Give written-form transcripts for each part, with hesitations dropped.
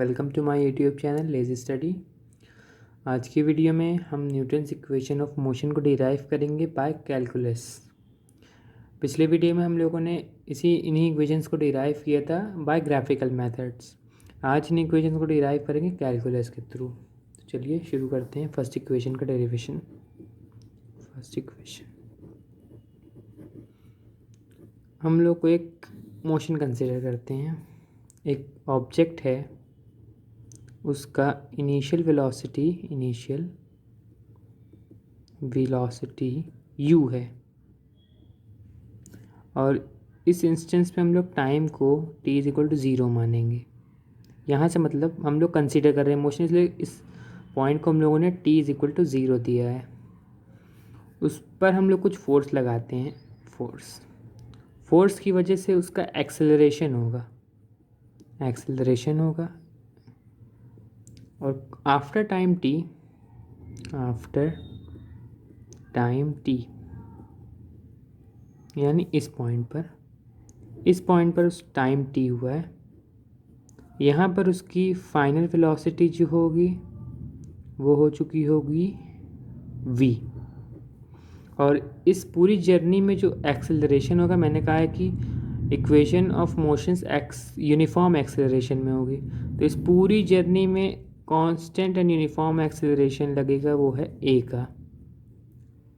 Welcome to my YouTube channel lazy study. आज की video में हम न्यूटन्स इक्वेशन ऑफ मोशन को डिराइव करेंगे बाय कैलकुलस। पिछले वीडियो में हम लोगों ने इन्हीं इक्वेशंस को डिराइव किया था बाय ग्राफिकल मेथड्स। आज इन इक्वेशंस को डिराइव करेंगे कैलकुलस के थ्रू। तो चलिए शुरू करते हैं फर्स्ट इक्वेशन का डेरिवेशन। फर्स्ट इक्वेशन, हम लोग को एक मोशन कंसिडर करते हैं। एक ऑब्जेक्ट है, उसका इनिशियल वेलोसिटी u है और इस इंस्टेंस पे हम लोग टाइम को t = 0 मानेंगे। यहाँ से मतलब हम लोग कंसीडर कर रहे हैं मोशन, इसलिए इस पॉइंट को हम लोगों ने t = 0 दिया है। उस पर हम लोग कुछ फोर्स लगाते हैं। फोर्स की वजह से उसका एक्सेलरेशन होगा और आफ्टर टाइम t यानी इस पॉइंट पर उस टाइम t हुआ है। यहाँ पर उसकी फाइनल वेलोसिटी जो होगी वो हो चुकी होगी v। और इस पूरी जर्नी में जो एक्सेलरेशन होगा, मैंने कहा है कि equation of motions uniform acceleration में होगी, तो इस पूरी जर्नी में कांस्टेंट एंड यूनिफॉर्म एक्सेलरेशन लगेगा, वो है a का।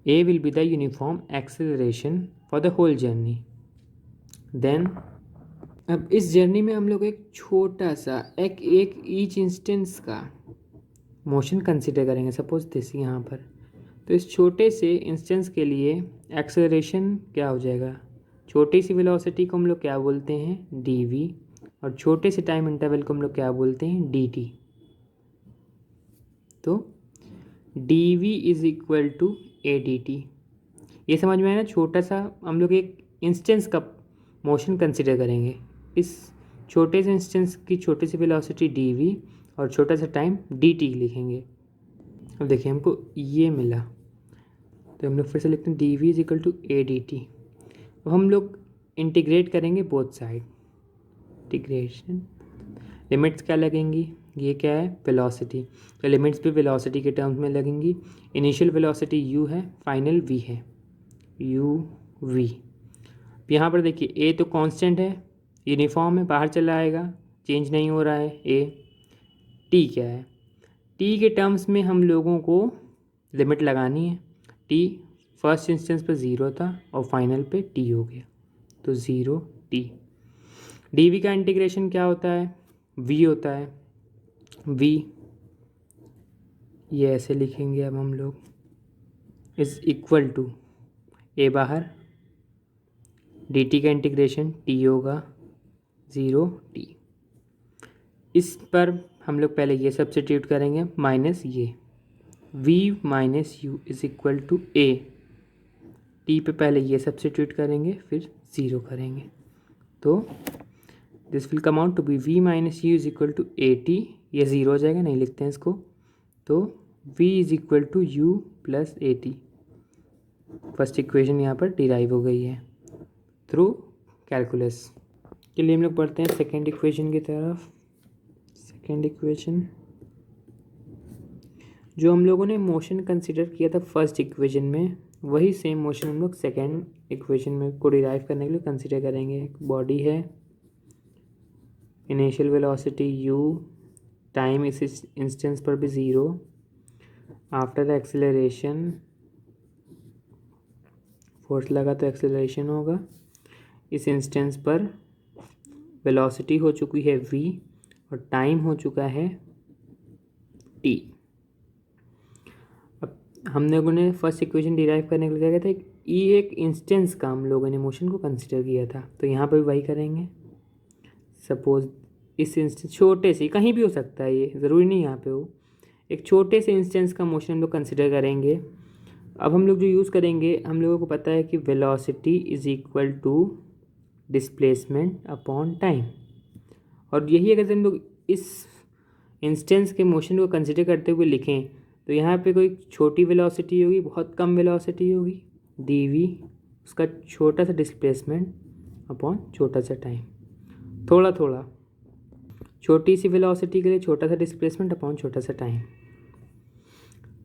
a will be the uniform acceleration for the whole journey. Then अब इस जर्नी में हम लोग एक छोटा सा एक ईच इंस्टेंस का मोशन कंसिडर करेंगे। सपोज दिस यहाँ पर, तो इस छोटे से इंस्टेंस के लिए एक्सेलरेशन क्या हो जाएगा, छोटी सी वेलोसिटी को हम लोग क्या बोलते हैं dv, और छोटे से टाइम इंटरवल को हम लोग क्या बोलते हैं dt। तो dv = adt। ये समझ में आया ना। छोटा सा हम लोग एक इंस्टेंस का मोशन कंसिडर करेंगे। इस छोटे से इंस्टेंस की छोटी सी वेलोसिटी dv और छोटा सा टाइम dt लिखेंगे। अब देखिए हमको ये मिला, तो हम लोग फिर से लिखते हैं dv = adt। अब हम लोग इंटीग्रेट करेंगे बोथ साइड। इंटीग्रेशन, लिमिट्स क्या लगेंगी, ये क्या है वेलोसिटी, तो लिमिट्स भी वेलोसिटी के टर्म्स में लगेंगी। इनिशियल वेलोसिटी u है, फाइनल v है, uv। यहाँ पर देखिए a तो कांस्टेंट है, यूनिफॉर्म है, बाहर चला आएगा, चेंज नहीं हो रहा है a। t क्या है, t के टर्म्स में हम लोगों को लिमिट लगानी है। t फर्स्ट इंस्टेंस पर 0 था और फाइनल पे t हो गया, तो 0t। dv का इंटीग्रेशन क्या होता है, v होता है। v ये ऐसे लिखेंगे अब हम लोग, इज इक्वल टू a बाहर, dt का इंटीग्रेशन t होगा 0t। इस पर हम लोग पहले ये सब्स्टिट्यूट करेंगे माइनस ये v - u = a। t पे पहले ये सब्स्टिट्यूट करेंगे फिर 0 करेंगे, तो this will come out to be v - u = at। ये 0 हो जाएगा, नहीं लिखते हैं इसको, तो v = u + at। First equation यहाँ पर डिराइव हो गई है थ्रू कैलकुलस। के लिए हम लोग पढ़ते हैं सेकेंड इक्वेशन की तरफ। सेकेंड इक्वेशन, जो हम लोगों ने मोशन कंसिडर किया था फर्स्ट इक्वेशन में, वही सेम मोशन हम लोग सेकेंड इक्वेशन में को डिराइव करने के लिए कंसिडर करेंगे। एक बॉडी है, इनिशियल वेलोसिटी u, टाइम इस इंस्टेंस पर भी 0, आफ्टर एक्सेलरेशन फोर्स लगा तो एक्सेलरेशन होगा। इस इंस्टेंस पर वेलोसिटी हो चुकी है v और टाइम हो चुका है t। अब हम लोगों ने फर्स्ट इक्वेशन डिराइव करने के लिए क्या कहते हैं, एक इंस्टेंस का हम लोगों ने मोशन को कंसिडर किया था, तो यहाँ पर भी वही करेंगे। सपोज इस इंस्टेंस, छोटे से कहीं भी हो सकता है, ये ज़रूरी नहीं यहाँ पे हो, एक छोटे से इंस्टेंस का मोशन हम लोग कंसिडर करेंगे। अब हम लोग जो यूज़ करेंगे, हम लोगों को पता है कि वेलोसिटी = डिस्प्लेसमेंट अपॉन टाइम, और यही अगर हम लोग इस इंस्टेंस के मोशन को कंसिडर करते हुए लिखें, तो यहाँ पे कोई छोटी वेलोसिटी होगी, बहुत कम वेलोसिटी होगी dv, उसका छोटा सा डिस्प्लेसमेंट अपॉन छोटा सा टाइम। थोड़ा थोड़ा छोटी सी वेलोसिटी के लिए छोटा सा डिस्प्लेसमेंट अपॉन छोटा सा time,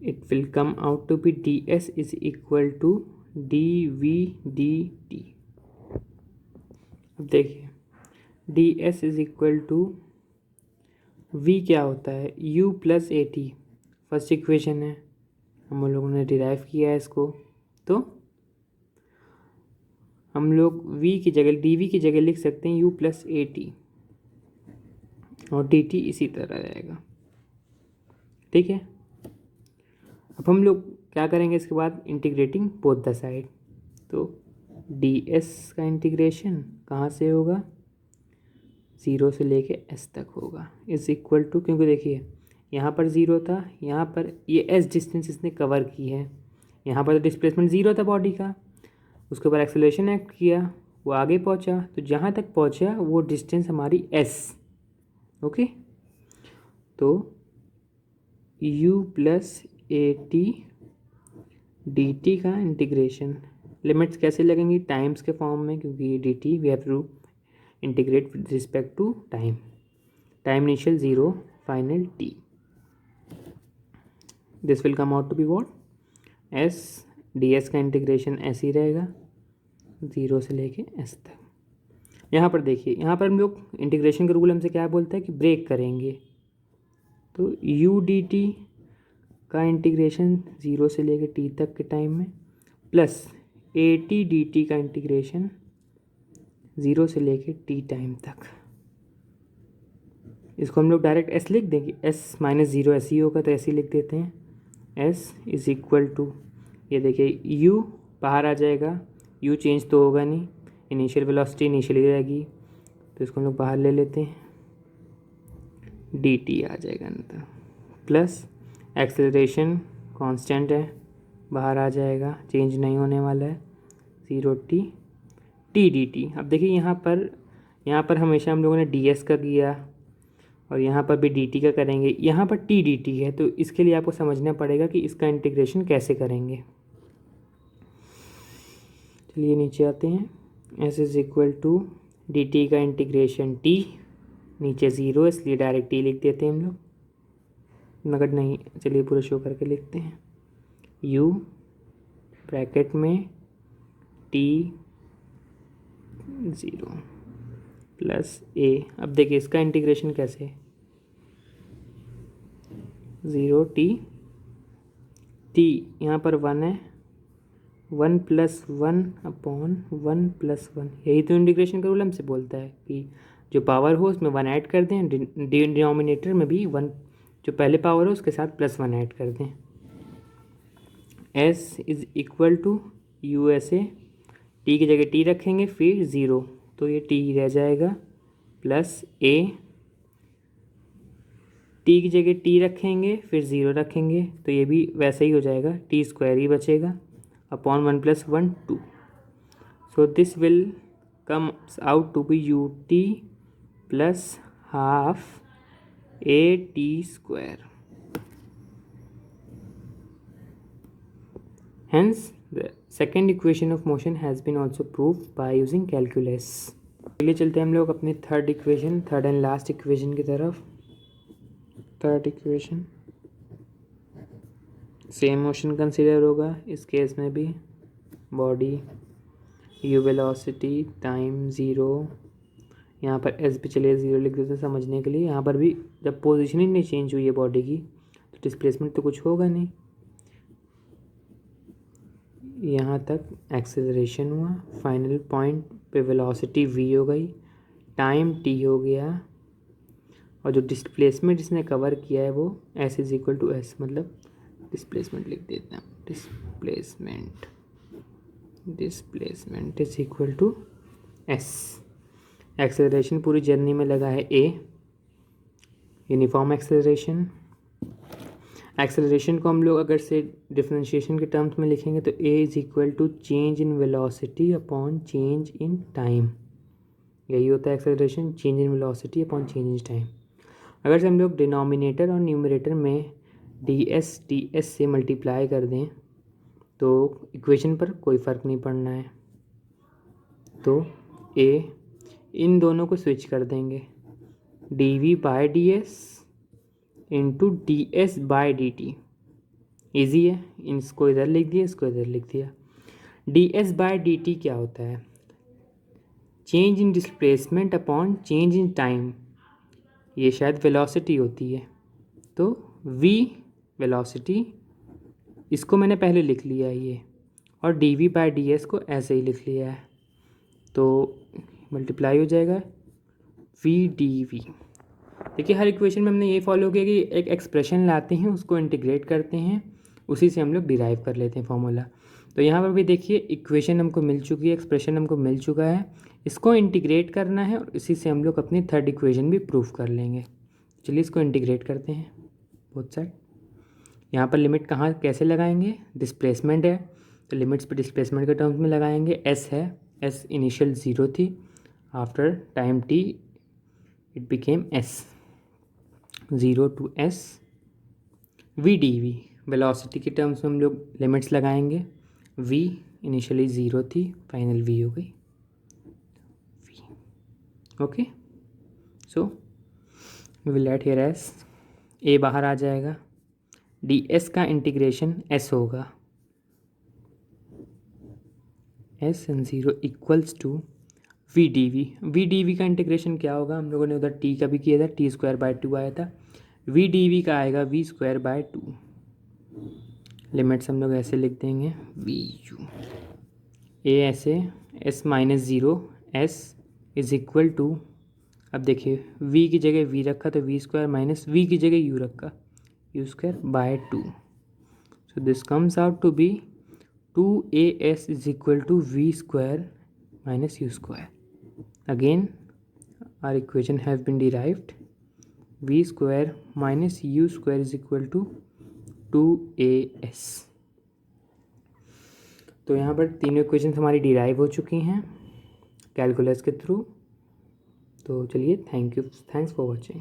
it will come out to be d s is equal to d v d t. अब देखिए d s is equal to v क्या होता है, u plus a t, first equation है, हम लोगों ने डिराइव किया है इसको, तो हम लोग v की जगह डी वी की जगह लिख सकते हैं u प्लस ए टी, और डी टी इसी तरह रहेगा। ठीक है, अब हम लोग क्या करेंगे इसके बाद, इंटीग्रेटिंग बोथ द साइड, तो डी एस का इंटीग्रेशन कहाँ से होगा, 0 से लेके s तक होगा, इज इक्वल टू, क्योंकि देखिए यहाँ पर 0 था, यहाँ पर ये s डिस्टेंस इसने कवर की है, यहाँ पर डिस्प्लेसमेंट 0 था बॉडी का, उसके ऊपर एक्सेलरेशन एक्ट किया, वो आगे पहुँचा, तो जहाँ तक पहुँचा वो डिस्टेंस हमारी s। ओके, तो u plus a t d t का इंटीग्रेशन, लिमिट्स कैसे लगेंगी, टाइम्स के फॉर्म में, क्योंकि d t we have to integrate with respect to time, time initial 0 final t, this will come out to be what, s d s का integration ऐसे ही रहेगा 0 से लेके s तक। यहाँ पर देखिए, यहाँ पर हम लोग इंटीग्रेशन का रूल हमसे क्या बोलता है कि ब्रेक करेंगे, तो u डी टी का इंटीग्रेशन 0 से लेके t तक के टाइम में, plus a t d t का इंटीग्रेशन 0 से लेके t टाइम तक, इसको हम लोग डायरेक्ट s लिख देंगे, s माइनस 0 ऐसे ही होगा तो ऐसे ही लिख देते हैं, s इज इक्वल टू, ये देखिए u बाहर आ जाएगा, u चेंज तो होगा नहीं, इनिशियल वेलोसिटी इनिशियली रहेगी, तो इसको हम लोग बाहर ले लेते हैं, dt आ जाएगा अंदर, प्लस एक्सेलरेशन कांस्टेंट है, बाहर आ जाएगा, चेंज नहीं होने वाला है, 0 t dt। अब देखिए यहाँ पर हमेशा हम लोगों ने ds का किया, और यहाँ पर भी dt का करेंगे, यहाँ पर t dt है, तो इसके लिए आपको समझना पड़ेगा कि इसका इंटीग्रेशन कैसे करेंगे। चलिए नीचे आते हैं, s is equal to d t का इंटीग्रेशन t, नीचे 0 इसलिए डायरेक्ट t लिख देते हैं हम लोग, मगर नहीं, चलिए पूरा शो करके लिखते हैं, u ब्रैकेट में t 0 प्लस a। अब देखिए इसका इंटीग्रेशन कैसे, 0 t यहाँ पर 1 है, 1 प्लस 1 अपॉन 1 प्लस 1, यही तो इंटीग्रेशन का रूल हमसे बोलता है कि जो पावर हो उसमें 1 ऐड कर दें, डिनोमिनेटर में भी 1, जो पहले पावर हो उसके साथ प्लस 1 ऐड कर दें। s is equal to u s a, t की जगह t रखेंगे फिर 0, तो ये t रह जाएगा, प्लस a, t की जगह t रखेंगे फिर 0 रखेंगे, तो ये भी वैसा ही हो जाएगा, t स्क्वायर ही बचेगा, अपॉन 1 प्लस 1 2, so this will comes out to be u t plus half a t square. Hence, the second equation of motion has been also proved by using calculus. चलिए चलते हैं हम लोग अपने थर्ड एंड लास्ट इक्वेशन की तरफ। Third equation same motion consider होगा इस केस में भी, बॉडी u वेलोसिटी टाइम 0, यहाँ पर s भी चलिए 0 लिख देते हैं समझने के लिए, यहाँ पर भी जब पोजीशन ही नहीं चेंज हुई है बॉडी की तो डिस्प्लेसमेंट तो कुछ होगा नहीं, यहाँ तक एक्सेलरेशन हुआ, फाइनल पॉइंट पे वेलोसिटी v हो गई, टाइम t हो गया, और जो डिस्प्लेसमेंट इसने कवर किया है वो s is equal to s, मतलब डिस्प्लेसमेंट लिख देते हैं, displacement is equal to s। Acceleration पूरी जर्नी में लगा है a, यूनिफॉर्म एक्सेलरेशन। एक्सेलरेशन को हम लोग अगर से डिफरेंशिएशन के टर्म्स में लिखेंगे तो a is equal to change in velocity upon change in time, यही होता है acceleration, change in velocity upon change in time. अगर से हम लोग डिनोमिनेटर और न्यूमरेटर में ds से मल्टीप्लाई कर दें तो इक्वेशन पर कोई फ़र्क नहीं पड़ना है, तो a इन दोनों को स्विच कर देंगे, d by d s into d s by d t. Easy है, इसको इधर लिख दिया, इसको इधर लिख दिया। D s by d t क्या होता है? Change in displacement upon change in time. ये शायद वेलोसिटी होती है, तो v वेलोसिटी, इसको मैंने पहले लिख लिया है ये, और d v by d s को ऐसे ही लिख लिया है, तो मल्टीप्लाई हो जाएगा वी डी वी। देखिए हर इक्वेशन में हमने ये फॉलो किया कि एक एक्सप्रेशन लाते हैं, उसको इंटीग्रेट करते हैं, उसी से हम लोग डिराइव कर लेते हैं फॉर्मूला। तो यहाँ पर भी देखिए इक्वेशन हमको मिल चुकी है, एक्सप्रेशन हमको मिल चुका है, इसको इंटीग्रेट करना है और इसी से हम लोग अपनी थर्ड इक्वेशन भी प्रूफ कर लेंगे। चलिए इसको इंटीग्रेट करते हैं बोथ साइड। यहाँ पर लिमिट कहाँ कैसे लगाएंगे? डिस्प्लेसमेंट है तो लिमिट्स पे डिस्प्लेसमेंट के टर्म्स में लगाएंगे। एस है, एस इनिशियल 0 थी, after time t it became s, 0 to s. V d v velocity के टर्म्स में हम लोग लिमिट्स लगाएंगे। वी इनिशियली 0 थी, फाइनल वी हो गई v. Okay, so we will let here s, a बाहर आ जाएगा, डी एस का इंटीग्रेशन एस होगा, s n 0 equals to v d v. V d v का इंटीग्रेशन क्या होगा? हम लोगों ने उधर टी का भी किया था, टी स्क्वायर बाय 2 आया था। वी डी वी का आएगा वी स्क्वायर बाय 2। लिमिट्स हम लोग ऐसे लिख देंगे, वी यू ए ऐसे, s minus 0 s is equal to, अब देखिए v की जगह v रखा तो वी स्क्वायर माइनस v की जगह u रखा, u square by 2। So this comes out to be 2as is equal to v square minus u square. Again our equation has been derived, v square minus u square is equal to 2as। तो यहाँ पर तीनों equation हमारी derive हो चुकी हैं calculus के थ्रू। तो चलिए थैंक्स फॉर वॉचिंग।